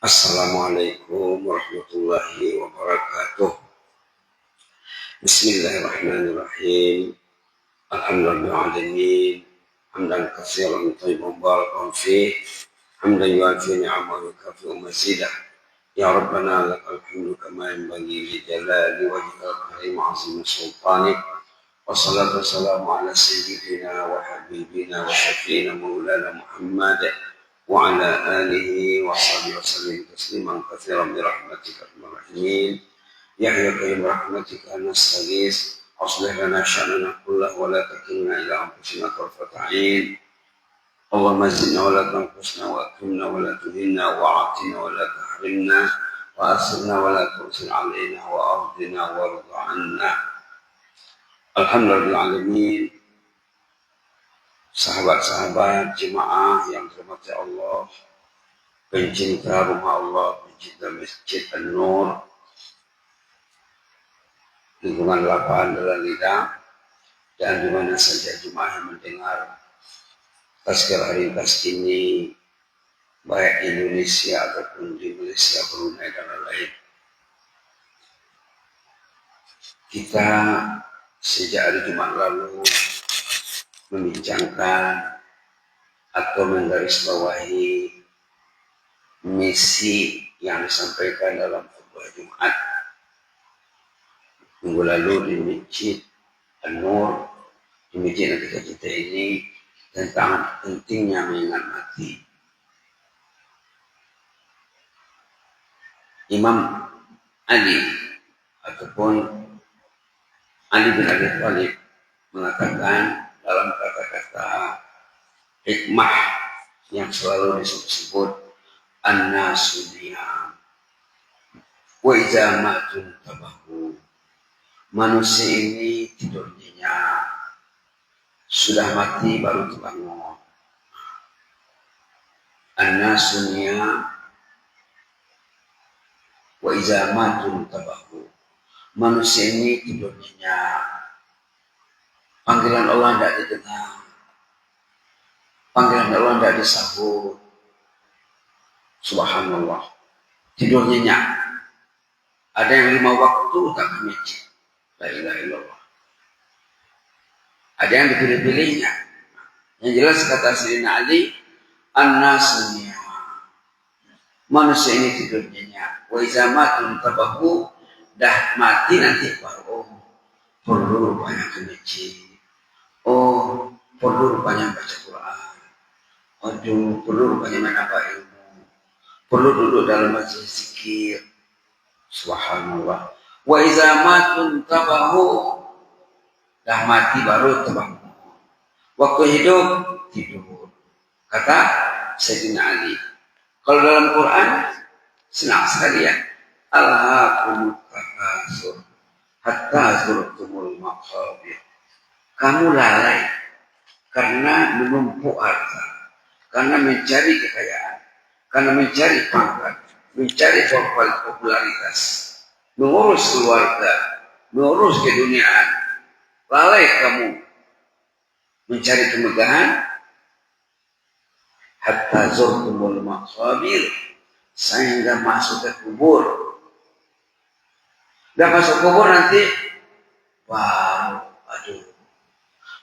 Assalamualaikum warahmatullahi wabarakatuh. Bismillahirrahmanirrahim. Alhamdulillahirrahmanirrahim. Hamdan katsiran thayyiban barakan fih. Hamdan yuafi ni'amahu wa yukafi'u mazidah. Ya Rabbana lakal hamdu kama yanbaghi li jalali wajhika karim 'azimi sultanik. Wassalatu wassalamu ala sayyidina wa habibina wa syafi'ina maulana Muhammad wa ala alihi wa sahbihi wa sallim tasliman katsiran bi rahmatika ya rahimin. Ya hayyu qayyum rahmatika nastaghits aslih lana sya'nana kullahu wa la takilna ila anfusina tarfata 'ain. Allahumma zidna wa la tanqusna wa akrimna wa la tuhinna wa atina wa la tahrimna wa asirna wa la tu'sir 'alaina wa ardina warda 'anna. Alhamdulillahirrahmanirrahim. Sahabat-sahabat jemaah yang dirahmati Allah, pencinta rumah Allah, pencinta Masjid An-Nur, lingkungan lapangan Dalan Lidah, dan di mana saja jemaah yang mendengar tazkirah ringkas ini, baik di Indonesia ataupun di Malaysia, Brunei dan lain-lain. Kita sejak hari Jumat lalu membincangkan atau menggarisbawahi misi yang disampaikan dalam khutbah Jumat minggu lalu di Masjid An-Nur, di masjid negara kita ini, tentang pentingnya mengingat mati. Imam Ali ataupun Ali bin Abi Thalib mengatakan dalam kata-kata hikmah yang selalu disebut an-nasu niyam wa idza matun tabahu. Manusia ini tidur nyenyak, sudah mati baru terbangun. An-nasu niyam wa idza matun tabahu. Manusia ini tidur nyenyak, panggilan Allah tidak didengar, panggilan Allah tidak disambut. Subhanallah, tidur nyenyak. Ada yang 5 waktu tak ke masjid, la ilaha illallah. Ada yang dipilih-pilihnya. Yang jelas kata Sayyidina Ali, an-nasu niyam, manusia ini tidur nyenyak. Wa iza matun tabahu, dah mati nanti baru perlu rupanya ke masjid. Perlu rupanya baca Quran. Perlu rupanya menambah ilmu. Perlu duduk dalam majelis zikir. Subhanallah. Wa iza matun tabahu, dah mati baru terbangun. Waktu hidup tidur. Kata Sayyidina Ali. Kalau dalam Quran senang sekali ya. Alhaakumut takatsur hatta zurtumul maqabir. Kamu lalai karena menumpuk harta, karena mencari kekayaan, karena mencari pangkat, mencari popularitas, mengurus keluarga, mengurus keduniaan. Lalai kamu mencari kemegahan hatta zurtumul maqabir, sehingga masuk ke kubur. Dan masuk kubur nanti baru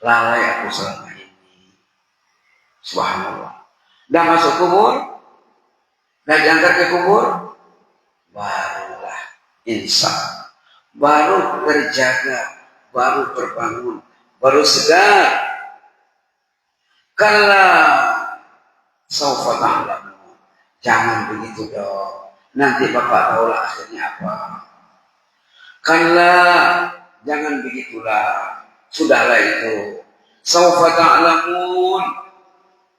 lalai aku selama ini. Subhanallah. Dan masuk kubur, dan diangkat ke kubur, barulah insan, baru terjaga, baru terbangun, baru sedar. Kala saufa ta'lamun, jangan begitu dong. Nanti Bapak tahulah akhirnya apa. Kala, jangan begitulah. Sudahlah itu. Saufa ta'lamun,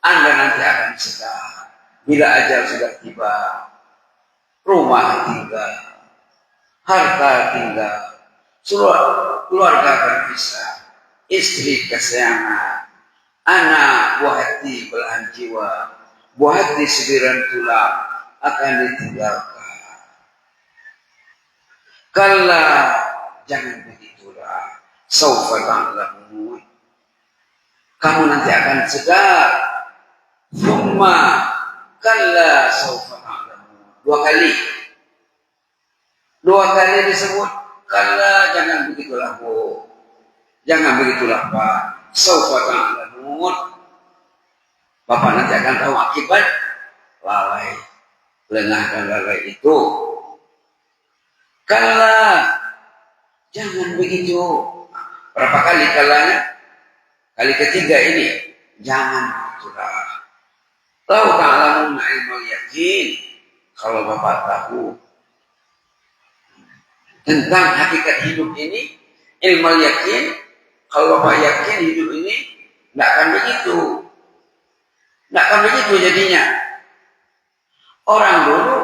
Anda nanti akan sedar. Bila ajal sudah tiba, rumah tinggal, harta tinggal, keluarga berpisah, istri kesayangan, anak, buah hati, belahan jiwa, buah hati sembilan tulang akan ditinggalkan. Kala, jangan begitulah. Saufa ta'lamun, kamu nanti akan sedar. Thumma kalla saufa ta'lamun, dua kali. Dua kali disebut, kala jangan begitulah bu, jangan begitulah pak. Saufa ta'lamun. Bapak nanti akan tahu akibat lalai, lengah dan lalai itu. Kala jangan begitu. Berapa kali kalanya? Kali ketiga ini, jangan begitulah. Tahu ta'lamun ilmu yakin. Kalau bapak tahu tentang hakikat hidup ini, ilmu yakin, kalau bapak yakin hidup ini tidak akan begitu. Tidak akan begitu jadinya. Orang dulu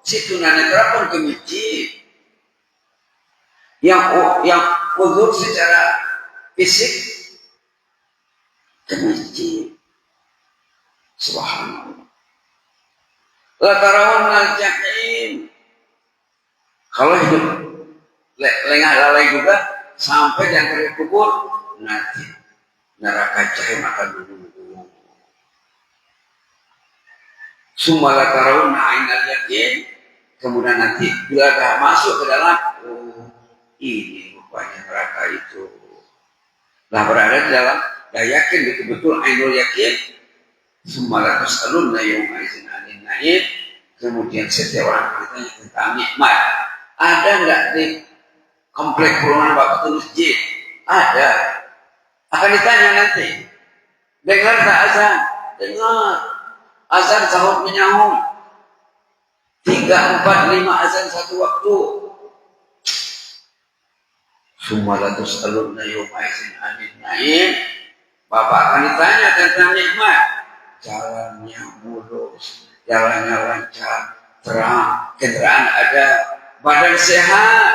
situ tunanetra pun ke masjid. Yang uzur secara fisik ke masjid. Subhanallah. La tarawun al-jahim. Kalau hidup lengah lalai juga sampai yang kubur, nanti neraka jahim akan menunggu. Sumala tarawun ainal yakin. Kemudian nanti bila dah masuk ke dalam, oh ini rupanya neraka itu. Lah berada di dalam, dah yakin betul-betul ainul yakin. Sumala tasalun yawma idzin anin na'im. Kemudian setiap orang bertanya tentang nikmat. Ada enggak di komplek perumahan Bapak masjid? Ada. Akan ditanya nanti. Dengar tak azan? Dengar. Azan sahur menyahur. 3, 4, 5 azan satu waktu. Sumalatus alunna yawma idzin anin na'im. Bapak akan ditanya tentang nikmat. Jalannya mulus, jalannya lancar, terang, kendaraan ada, badan sehat.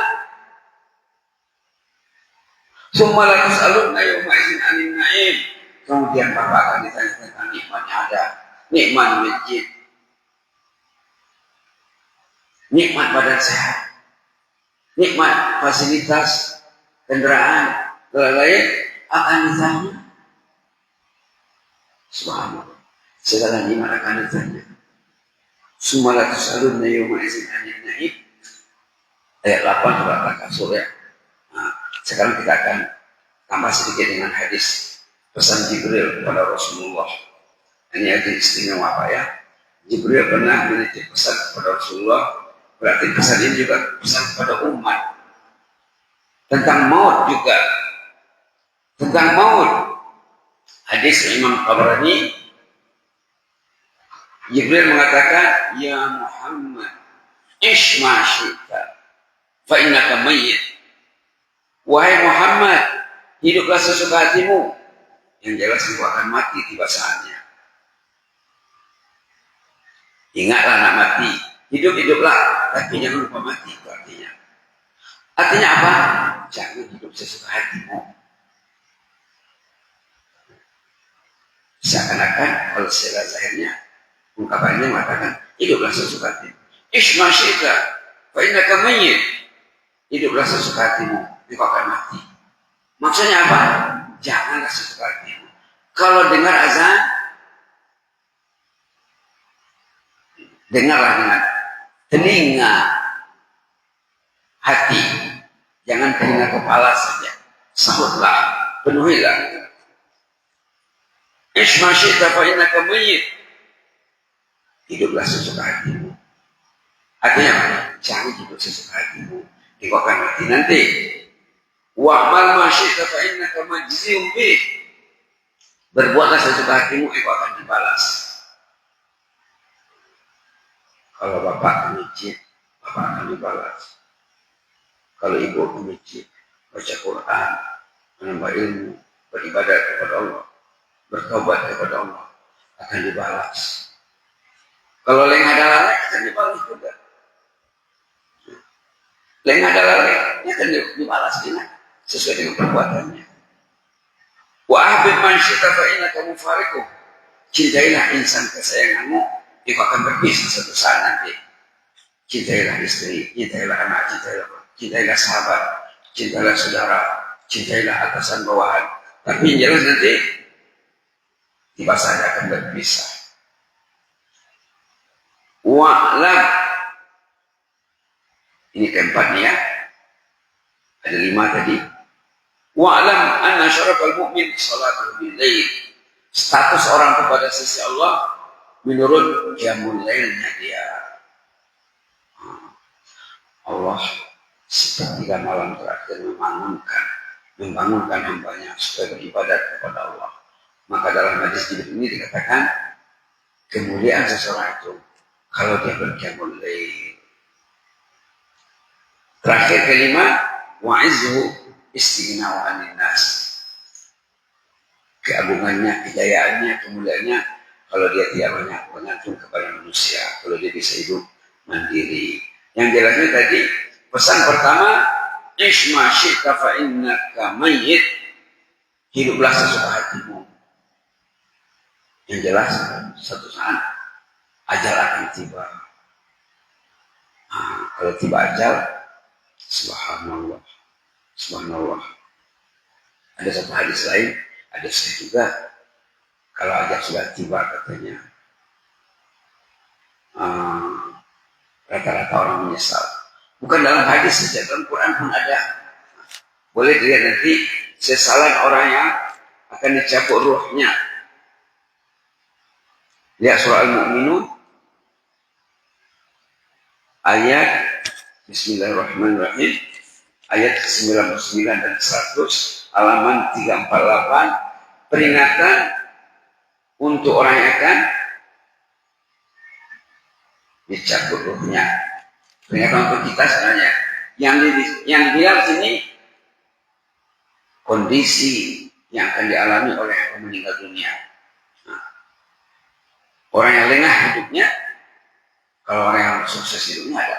Sumalatus alunna yawma idzin anin na'im. Kemudian bapak akan ditanya tentang nikmatnya ada. Nikmat masjid, nikmat badan sehat, nikmat fasilitas kendaraan, lain akan ditanya. Subhanallah, segala nikmat akan ditanya. Sumala tusaluna yawma idzin anin na'im. Ayat 8 surat Al-Kasur ya. Nah, sekarang kita akan tambah sedikit dengan hadis pesan Jibril kepada Rasulullah. Ini hadis istimewa apa ya? Jibril pernah menitip pesan kepada Rasulullah. Berarti pesan ini juga pesan kepada umat tentang maut juga, tentang maut. Hadis Imam Tabrani, Jibril mengatakan, ya Muhammad, ish ma syi'ta, fa innaka mayyit. Wahai Muhammad, hiduplah sesuka hatimu. Yang jelas engkau akan mati tiba saatnya. Ingatlah nak mati. Hidup-hiduplah, tapi jangan lupa mati itu artinya. Artinya apa? Jangan hidup sesuka hatimu. Seakan-akan kalau secara zahirnya ungkapannya mengatakan hiduplah sesuka hatimu. Isma syi'ta fa innaka mayyit. Hiduplah sesuka hatimu, engkau akan mati. Maksudnya apa? Janganlah sesuka hatimu. Kalau dengar azan, dengarlah dengan telinga hati, jangan telinga kepala saja. Sahutlah, penuhilah. Isma syi'ta fa innaka mayyit. Hiduplah sesuka hatimu. Artinya apa? Jangan hidup sesuka hatimu, engkau akan mati nanti. Wa'mal ma syi'ta fa innaka majziyun bih. Berbuatlah sesuka hatimu, engkau akan dibalas. Kalau bapak ke masjid, bapak akan dibalas. Kalau ibu ke masjid, baca Quran, menambah ilmu, beribadah kepada Allah, bertobat kepada Allah, akan dibalas. Kalau lengah dan lalai, akan dibalas juga. Lengah dan lalai, akan dibalas dengan sesuai dengan perbuatannya. Wa ahbib man syi'ta fa innaka mufariquh. Cintailah insan kesayanganmu, engkau akan berpisah suatu saat nanti. Cintailah istri, cintailah anak, cintailah sahabat, cintailah saudara, cintailah atasan bawahan. Tapi yang jelas nanti tiba saja akan berpisah. Wa'lam Ini keempatnya ya. Ada 5 tadi. Wa'lam anna syarafal mu'min salatu bil lail. Status orang kepada sisi Allah menurut qiyamul lailnya dia. Allah sepertiga malam terakhir membangunkan hambanya supaya beribadat kepada Allah. Maka dalam hadis Jibril ini dikatakan kemuliaan seseorang itu kalau dia berqiyamul lail. Terakhir kelima, wa'izhu istighna'u 'anil nas. Keagungannya, kejayaannya, kemuliaannya kalau dia tidak banyak bergantung kepada manusia, kalau dia bisa hidup mandiri. Yang jelasnya tadi pesan pertama, ish ma syi'ta fa innaka mayyit. Hiduplah sesuka hatimu. Yang jelas satu saat ajal akan tiba. Kalau tiba ajal, subhanallah. Subhanallah. Ada satu hadis lain, ada saya juga, kalau ajal sudah tiba katanya, rata-rata orang menyesal. Bukan dalam hadis saja, dalam Quran pun ada. Boleh dilihat nanti sesalan orang yang akan dicabut ruhnya. Lihat surah Al-Mu'minun ayat Bismillahirrahmanirrahim ayat 99 dan 100, halaman 348, peringatan untuk orang yang akan dicabut ruhnya. Peringatan untuk kita sebenarnya. Yang bilang sini kondisi yang akan dialami oleh orang meninggal dunia. Orang yang lengah hidupnya, kalau orang yang sukses hidupnya ada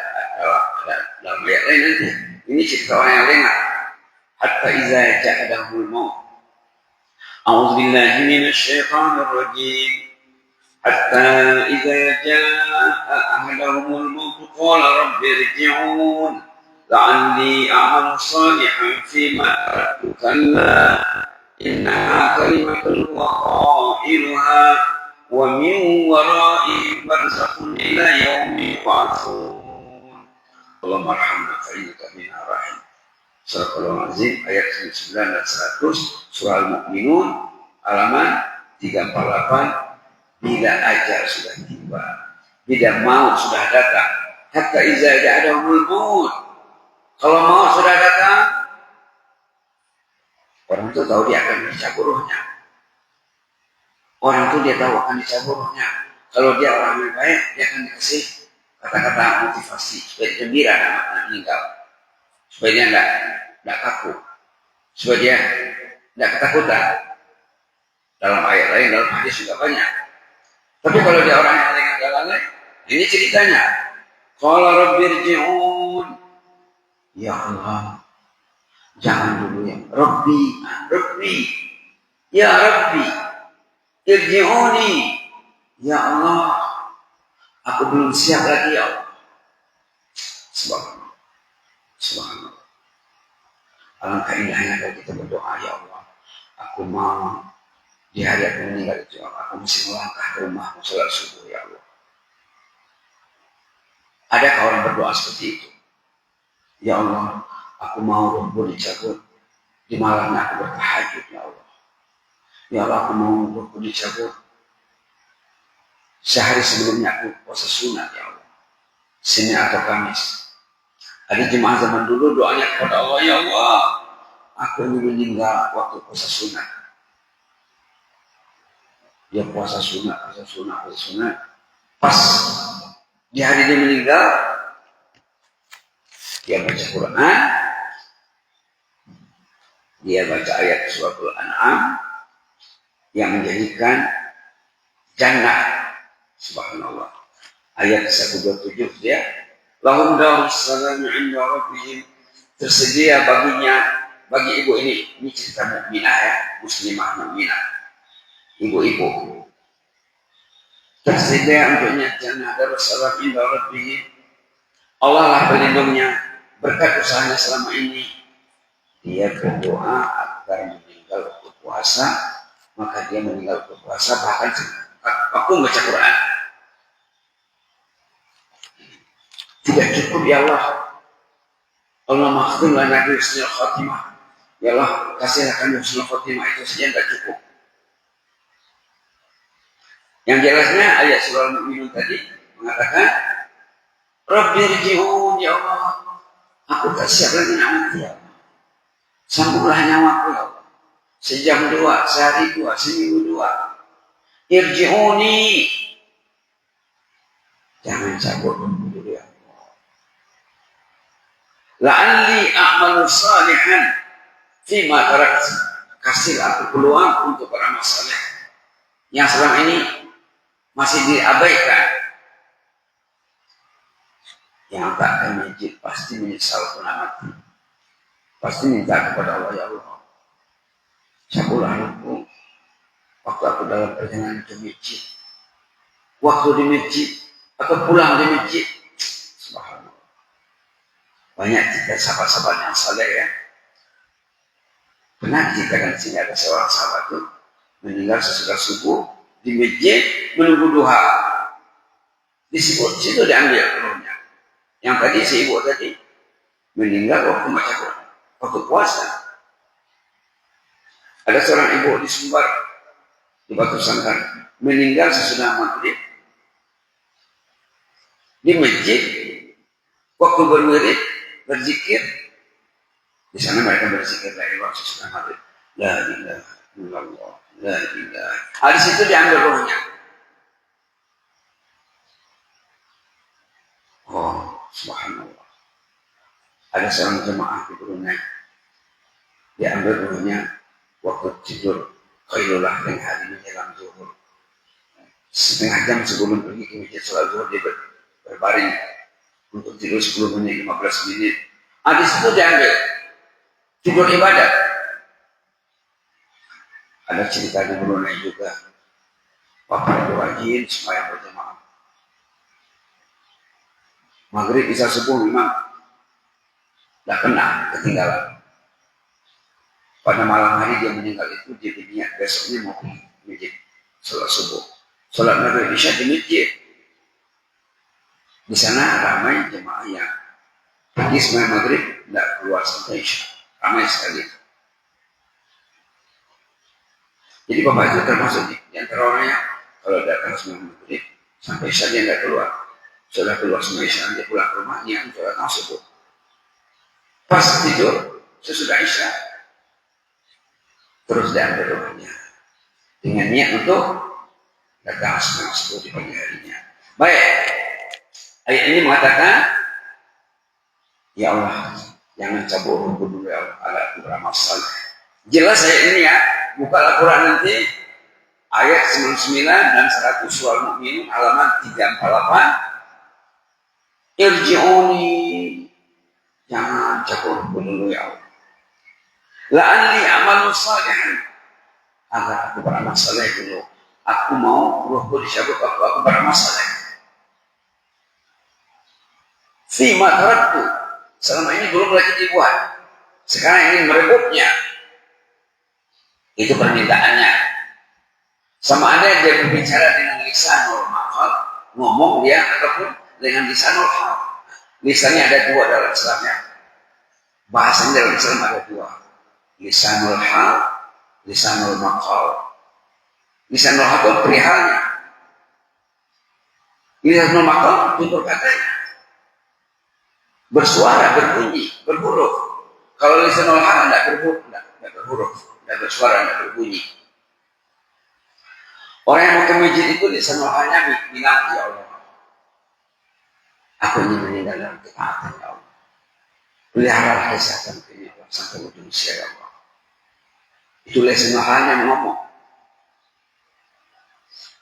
dalam ayat lain nanti. Ini cerita orang yang lengah. Hatta iza ja'adahul maut. A'udzu billahi minasy syaithanir rajim. Hatta iza ja'a ahadahumul maut qala rabbi irji'un la'alli a'malu shalihan fima taraktu kalla innaha kalimatun qailuha wa min wara'i barzakhun ila yaumi yub'atsun. Allahumma arhamna fa innaka bina rahim. Surah Al-Azim ayat 9 dan 100, surah Al-Mu'minun halaman 348. Bila ajal sudah tiba, bila maut sudah datang, hatta iza ja'adahumul maut. Kalau maut sudah datang, orang itu tahu dia akan dicabut ruhnya. Orang itu dia tahu akan dicabut ruhnya. Kalau dia orang yang baik, dia akan dikasih kata-kata motivasi supaya dia gembira anak meninggal, supaya dia tidak kaku, supaya dia tidak ketakutan. Dalam ayat lain, dalam hadis juga banyak. Tapi kalau dia orang yang lengah-lengah, ini ceritanya. Qala rabbi irji'un. Ya Allah, jangan dulu ya. Rabbi, ya Rabbi, irji'uni. Ya Allah, aku belum siap lagi ya Allah. Subhanallah. Alangkah indahnya kalau kita berdoa, ya Allah, aku mau di hari aku meninggal itu, aku mesti melangkah ke rumahmu salat subuh, ya Allah. Adakah orang berdoa seperti itu? Ya Allah, aku mau ruhku dicabut di malamnya aku bertahajud, ya Allah. Ya Allah, aku mau ruhku dicabut sehari sebelumnya aku puasa sunat, ya Allah. Senin atau Kamis. Ada jemaah zaman dulu doanya kepada Allah, ya Allah, aku ingin meninggal waktu puasa sunat. Dia puasa sunat. Pas di hari dia meninggal, dia baca Quran, dia baca ayat surah Al-An'am yang menjadikan jannah. Subhanallah. Ayat 127 dia, lahum darus salam 'inda rabbihim, tersedia bagi ibu ini cerita mukminah ya, muslimah mukminah. Ibu-ibu tersedia untuknya jannah darus salam 'inda rabbihim. Allah lah pelindungnya berkat usahanya selama ini. Dia berdoa agar meninggal waktu puasa, maka dia meninggal waktu puasa bahkan aku baca Quran. Tidak cukup ya Allah Allah makhtum lana bi husnul khatimah. Ya Allah, kasihlah kami husnul khatimah, itu saja tidak cukup. Yang jelasnya ayat surah Al-Mu'minun tadi mengatakan, Rabbirji'un ya Allah, aku tak siap lagi nak mati ya Allah. Sambunglah nyawaku ya Allah. Sejam dua, sehari dua, seminggu dua. Irji'uni. Jangan cabut dulu ya Allah. La'alli a'malu salihan fima taraktu. Kasihlah aku peluang untuk beramal saleh yang selama ini masih diabaikan. Yang tak akan masjid pasti menyesal pun mati. Pasti minta kepada Allah, ya Allah, sabulah aku waktu aku dalam perjalanan ke masjid, waktu di masjid atau pulang di masjid. Subhanallah. Banyak kita sahabat-sahabat yang saleh ya. Pernah ceritakan sini ada seorang sahabat itu meninggal sesudah subuh di masjid menunggu duha. Disebut situ diambil rohnya. Yang tadi si ibu tadi meninggal waktu baca Quran, waktu puasa. Ada seorang ibu di Sumbar, di Batu Sangkan, meninggal sesudah maghrib di masjid, waktu berwirid, berzikir. Di sana mereka berzikir la ilaha sesudah maghrib. La ilaha illallah, la ilaha. Di situ diambil rohnya. Oh, subhanallah. Ada seorang jemaah di Brunei, diambil rohnya waktu tidur Khairullah yang hari menjelang zuhur. Setengah jam sebelum pergi ke masjid sholat zuhur dia berbaring untuk tidur 10 menit, 15 menit. Di situ diambil tidur ibadat. Ada cerita di Brunei juga, bapak itu rajin sembahyang berjamaah. Maghrib isya subuh memang tidak kena, ketinggalan. Pada malam hari dia meninggal itu, dia berniat besoknya mau pergi ke masjid sholat subuh. Sholat maghrib isya di masjid. Di sana ramai jemaah yang pergi sembahyang maghrib tidak keluar sampai isya. Ramai sekali. Jadi bapak itu termasuk di antara orang yang kalau datang sembahyang maghrib sampai isya dia tidak keluar. Sudah keluar sembahyang isya dia pulang ke rumahnya untuk datang subuh. Pas tidur sesudah isya terus diambil rumahnya dengan niat untuk datang sembahyang subuh di pagi harinya. Baik, ayat ini mengatakan, ya Allah, jangan cabut rumput dulu ya Allah, ala aku beramal saleh. Jelas ayat ini ya, buka Al-Quran nanti ayat 99 dan 100 surah Al-Mu'minun halaman 348. Irji'uni, jangan cabut rumput dulu ya Allah. La'alli amalu salihan, agar aku beramal saleh dulu. Aku mau ruhku dicabut waktu aku beramal saleh. Fima taraktu, selama ini belum lagi dibuat, sekarang ingin merebutnya. Itu permintaannya. Sama ada dia berbicara dengan lisanul maqal, ngomong dia, ataupun dengan lisanul hal. Lisannya ada dua dalam Islamnya. Bahasanya dalam Islam ada dua. Lisanul hal, lisanul maqal. Lisanul hal itu perihalnya. Lisanul maqal tutur katanya. Bersuara, berbunyi, berhuruf. Kalau lisanul hal tidak berhuruf, tidak berhuruf, tidak bersuara, tidak berbunyi. Orang yang mau ke masjid itu lisanul halnya bilang, ya Allah, aku ingin meninggal dalam ketaatan ya Allah. Peliharalah kesehatan ini Allah sampai ujung usia ya Allah. Itu lisanul halnya ngomong.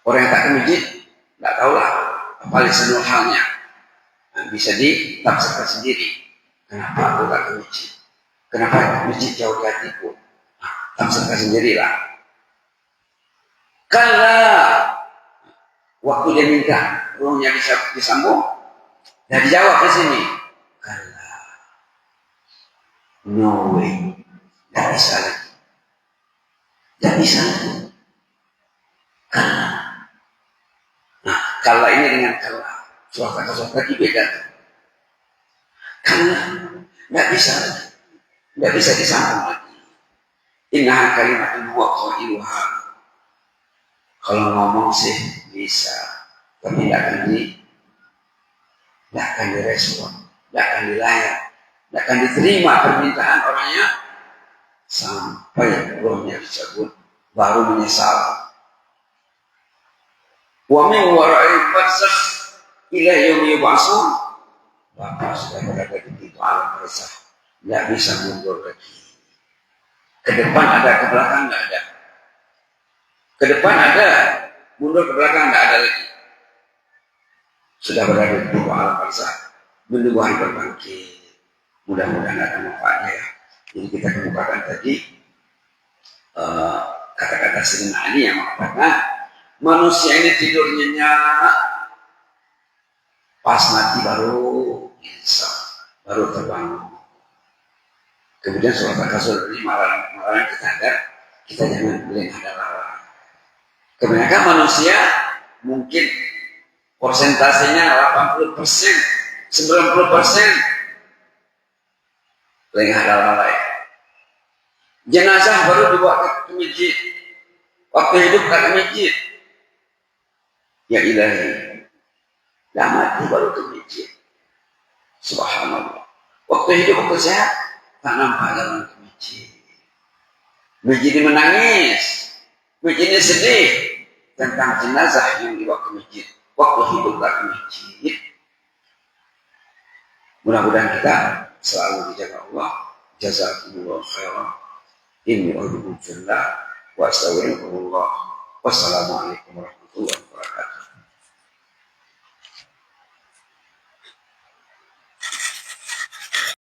Orang yang tak ke masjid tidak tahulah apa lisanul halnya. Nah, bisa ditafsirkan sendiri. Kenapa aku tak ke masjid? Kenapa masjid jauh di hatiku? Nah, tafsirkan sendirilah. Kalau waktu dia minta ruhnya bisa disambung, dan dijawab di sini. Kalau no way, tidak bisa lagi, tidak bisa lagi. Kalau, nah kalau ini dengan kalau suara kata beda. Kalau Nggak bisa, nggak bisa disambung lagi. Innaha kalimatun huwa qailuha. Kalau ngomong sih bisa, tapi nggak akan direspon, nggak akan dilayan, nggak akan diterima permintaan orangnya sampai rohnya dicabut, baru menyesal. Wa min wara'i barzakh ila yaumi yub'atsun. Bapak sudah berada di pintu alam barzakh, nggak bisa mundur lagi. Ke depan ada, ke belakang nggak ada. Ke depan ada, mundur ke belakang nggak ada lagi. Sudah berada di pintu alam barzakh, menunggu hari berbangkit. Mudah-mudahan ada manfaatnya ya. Jadi kita kemukakan tadi kata-kata Sayyidina Ali yang mengatakan manusia ini tidur nyenyak, pas mati baru insaf, baru terbangun. Kemudian sholat tahajud ini malam kita ada, kita jangan lengah darah. Kebanyakan manusia mungkin persentasenya 80%, 90% lengah darah. Jenazah baru dibawa ke masjid, waktu hidup ke masjid. Ya ilahi, dah mati baru ke masjid. Subhanallah. Waktu hidup waktu sehat, tak nampak jalan ke masjid. Masjid ini menangis, masjid ini sedih tentang jenazah yang dibawa ke masjid. Waktu hidup ke masjid. Mudah-mudahan kita selalu dijaga Allah. Jazakumullah khairan. Inni uhibbullah wa astaghfirullah. Wassalamualaikum warahmatullahi wabarakatuh.